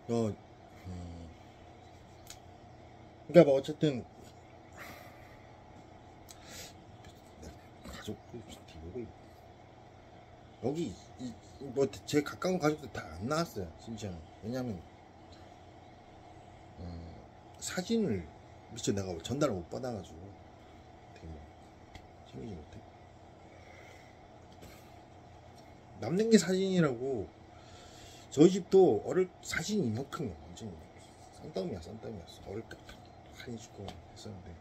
어, 그러니까 뭐 어쨌든 가족 여기 뭐 제 가까운 가족들 다 안 나왔어요 심지어는. 왜냐면 사진을 미처 내가 전달을 못 받아가지고 되게 뭐 챙기지 못해. 남는 게 사진이라고. 저희 집도 어릴 사진이 이만큼 완전 쌍땀이었어. 어릴 때 사진 찍고 했었는데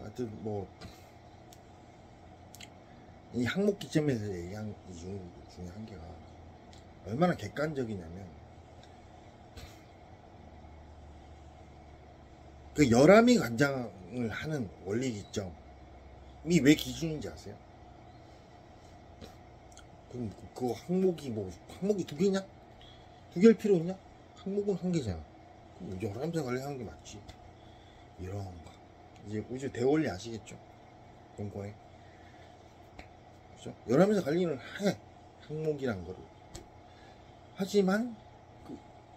하여튼 뭐 이 항목 기점에서 얘기한 이 중에 한 개가 얼마나 객관적이냐면 그 열암이 관장을 하는 원리 기점이 왜 기준인지 아세요? 그럼 그 항목이 뭐 항목이 두 개냐? 두 개일 필요 있냐? 항목은 한 개잖아. 그럼 열암에서 관리하는 게 맞지. 이런 거 이제 우주 대원리 아시겠죠? 공과에 그죠? 열암에서 관리를 해 항목이란 거를. 하지만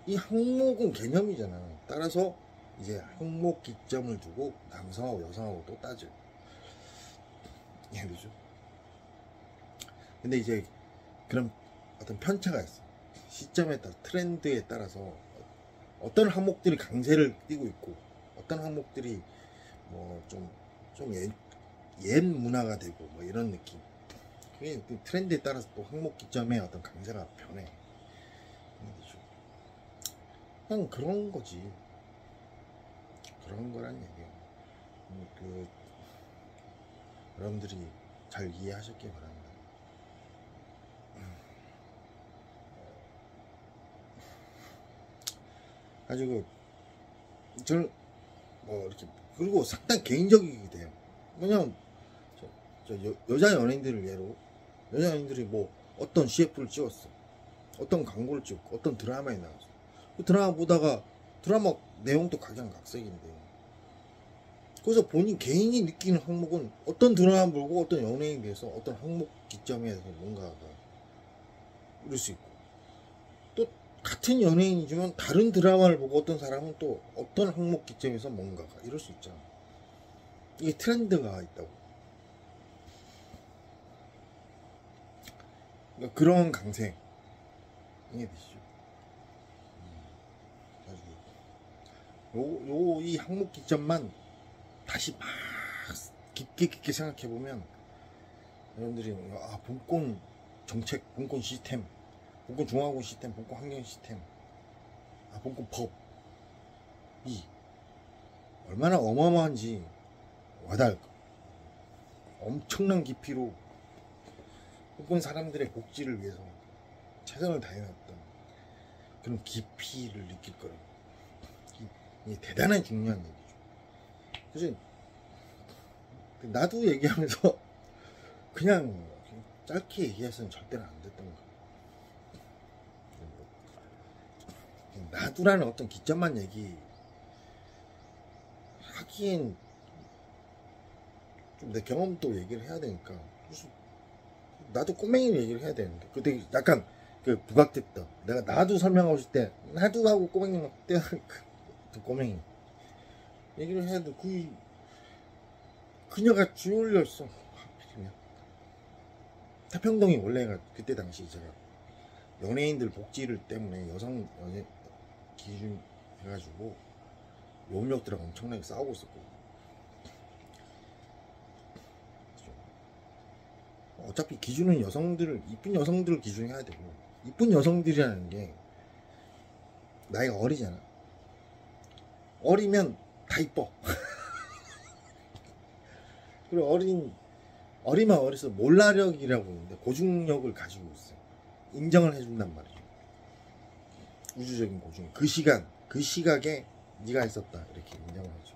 이 항목은 개념이잖아. 따라서 이제 항목 기점을 두고 남성하고 여성하고 또 따져. 이해되죠? 근데 이제 그런 어떤 편차가 있어. 시점에 따라 트렌드에 따라서 어떤 항목들이 강세를 띠고 있고 어떤 항목들이 뭐 좀 옛 문화가 되고 뭐 이런 느낌. 그게 트렌드에 따라서 또 항목 기점의 어떤 강세가 변해. 그냥 그런 거지. 그런 거란 얘기예요. 그 여러분들이 잘 이해하셨길 바랍니다. 가지고 저는 뭐 이렇게 그리고 상당히 개인적이기도 해요. 왜냐면 여자 연예인들을 예로 여자 연예인들이 뭐 어떤 CF를 찍었어, 어떤 광고를 찍고 어떤 드라마에 나왔어. 그 드라마 보다가 드라마 내용도 각양각색인데 그래서 본인 개인이 느끼는 항목은 어떤 드라마 보고 어떤 연예인에 대해서 어떤 항목 기점에서 뭔가가 이럴 수 있고 또 같은 연예인이지만 다른 드라마를 보고 어떤 사람은 또 어떤 항목 기점에서 뭔가가 이럴 수 있잖아. 이게 트렌드가 있다고. 그러니까 그런 강세 이해되시죠? 이 항목 기점만 다시 막 깊게 생각해 보면 여러분들이 본권 정책, 본권 시스템, 본권 중앙군 시스템, 본권 환경 시스템, 본권 법이 얼마나 어마어마한지 와닿을 거. 엄청난 깊이로 본권 사람들의 복지를 위해서 최선을 다해왔던 그런 깊이를 느낄 거라고. 이게 대단히 중요한 얘기죠. 그래서 나도 얘기하면서 그냥 짧게 얘기해서는 절대로 안 됐던 거야. 나도라는 어떤 기점만 얘기하기엔 좀 내 경험도 얘기를 해야 되니까. 그래서 나도 꼬맹이를 얘기를 해야 되는데 그때 약간 그 부각됐다. 내가 나도 설명하고 싶을 때 나도 하고 꼬맹이 막 그 꼬맹이 얘기를 해야 돼. 그녀가 주올렸어. 하필이면 태평동이 원래가 그때 당시 제가 연예인들 복지를 때문에 여성 연예 기준 해가지고 용역들하고 엄청나게 싸우고 있었고 어차피 기준은 여성들을 이쁜 여성들을 기준해야 되고 이쁜 여성들이라는 게 나이가 어리잖아. 어리면 다 이뻐. 그리고 어리면 어려서 몰라력이라고 있는데 고중력을 가지고 있어. 인정을 해준단 말이죠. 우주적인 고중. 그 시각에 네가 있었다 이렇게 인정을 하죠.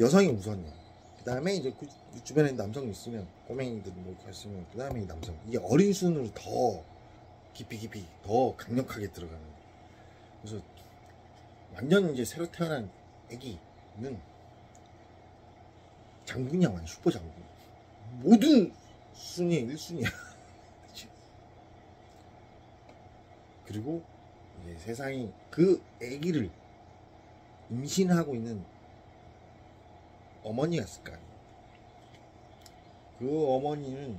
여성이 우선이야. 그 다음에 이제 그 주변에 남성이 있으면 꼬맹이들 뭐 있으면 그 다음에 남성. 이게 어린 순으로 더 깊이 더 강력하게 들어가는 거야. 그래서 완전 이제 새로 태어난 애기는 장군이야. 완전 슈퍼 장군. 모든 순위에 1순위야. 그리고 이제 세상이 그 아기를 임신하고 있는 어머니가 있을 거 아니에요. 그 어머니는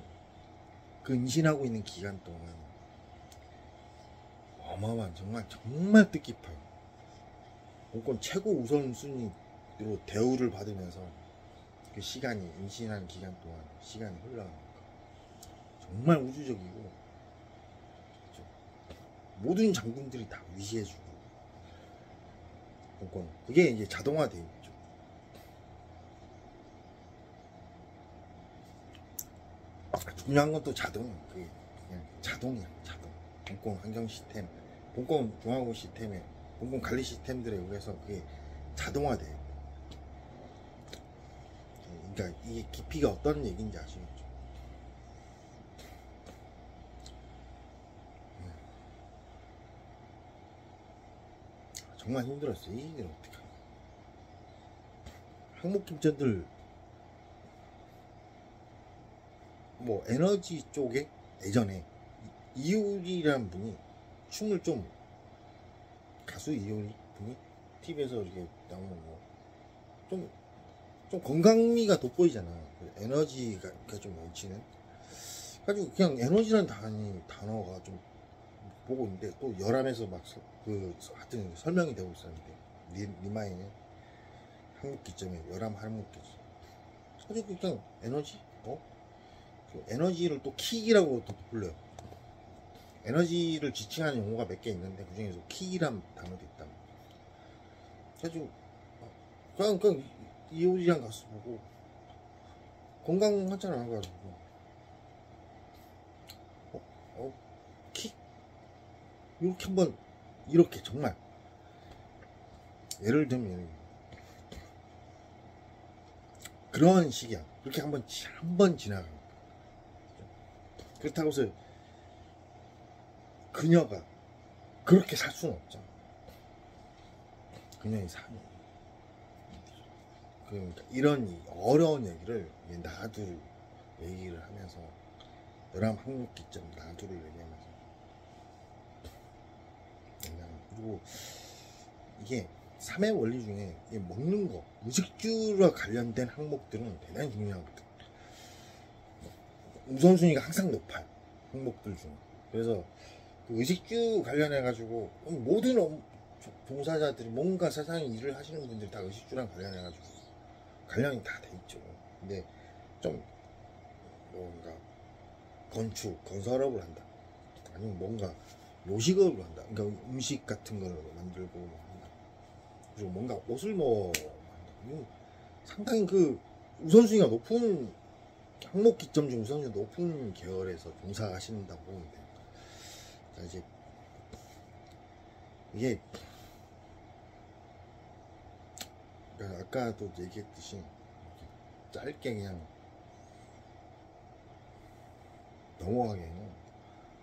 그 임신하고 있는 기간 동안 어마어마한 정말 뜻깊어요. 본권 최고 우선순위로 대우를 받으면서 그 시간이 임신하는 기간 동안 시간이 흘러가니까 정말 우주적이고 모든 장군들이 다 위시해주고 본권 그게 이제 자동화되어 있죠. 중요한 건 또 자동이에요. 그게 그냥 자동이야. 자동. 본권 환경 시스템, 본권 중앙국 시스템에 본권 관리 시스템들에 의해서 그게 자동화돼요. 그러니까 이게 깊이가 어떤 얘기인지 아시겠죠? 정말 힘들었어요. 이 일을 어떻게 하냐. 항목김전들 뭐 에너지 쪽에 예전에 이효리라는 분이 춤을 좀 가수 이효리 분이 TV에서 이렇게 나오는 좀 건강미가 돋보이잖아. 에너지가 좀 넘치는. 가지고 그냥 에너지라는 단어가 좀 보고 있는데 또 열암에서 막 하여튼 설명이 되고 있었는데 니마에는 항목기점에 열암 항목기점. 가지고 그냥 에너지 그 에너지를 또 킥이라고 또 불러요. 에너지를 지칭하는 용어가 몇 개 있는데 그 중에서 킥이란 단어도 있다. 그래가지고 그냥 이효리랑 가수 보고 건강하잖아. 가지고 킥 이렇게 한번 이렇게 정말 예를 들면 그런 식이야. 그렇게 한번 지나가. 그렇다고 해서 그녀가 그렇게 살 수는 없잖아. 그녀의 삶이. 그러니까 이런 어려운 얘기를 나둘 얘기를 하면서 열암 항목기점 나둘을 얘기하면서 그리고 이게 3의 원리 중에 먹는 거 의식주와 관련된 항목들은 대단히 중요하거든. 우선순위가 항상 높아요. 항목들 중에. 그래서 그 의식주 관련해 가지고 모든 종사자들이 뭔가 세상에 일을 하시는 분들이 다 의식주랑 관련해 가지고 관련이 다 돼 있죠. 근데 좀 뭔가 건설업을 한다. 아니면 뭔가 요식업을 한다. 그러니까 음식 같은 걸 만들고 한다. 그리고 뭔가 옷을 만든다. 상당히 그 우선순위가 높은 항목 기점 중 우선순위 높은 계열에서 종사하신다고 보면 돼요. 자, 이제 이게 아까도 얘기했듯이 짧게 그냥 넘어가기에는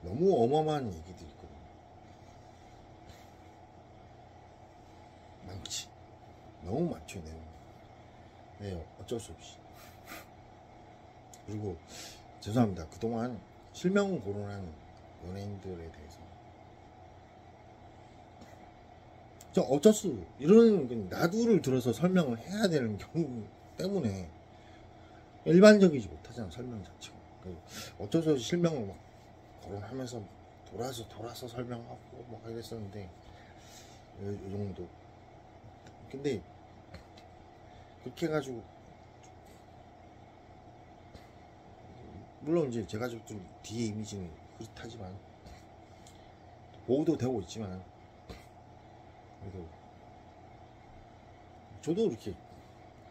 너무 어마어마한 얘기들이 있거든요. 많지. 너무 많죠, 내용. 네, 어쩔 수 없이. 그리고 죄송합니다. 그동안 실명 거론한 연예인들에 대해서 어쩔 수 이런 나두를 들어서 설명을 해야 되는 경우 때문에 일반적이지 못하잖아. 설명 자체가. 어쩔 수 없이 실명을 막 거론하면서 돌아서 설명하고 막 이랬었는데 이 정도. 근데 그렇게 해가지고 물론 이제 제 가족들 뒤에 이미지는 그렇다지만 보호도 되고 있지만 그래도 저도 이렇게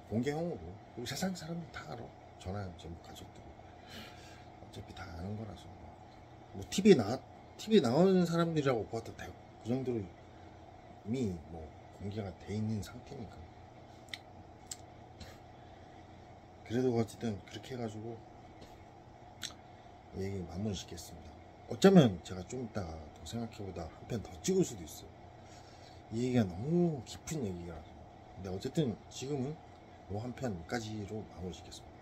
공개형으로 그리고 세상 사람들 다 알아. 저나 전부 가족들 어차피 다 아는 거라서 뭐 TV에 나오는 사람들이라고 봐도 되고 그 정도로 이미 뭐 공개가 돼 있는 상태니까. 그래도 어쨌든 그렇게 해가지고 얘기 마무리 짓겠습니다. 어쩌면 제가 좀 이따가 더 생각해보다 한 편 더 찍을 수도 있어요. 이 얘기가 너무 깊은 얘기라서. 근데 어쨌든 지금은 요 한 편까지로 마무리 짓겠습니다.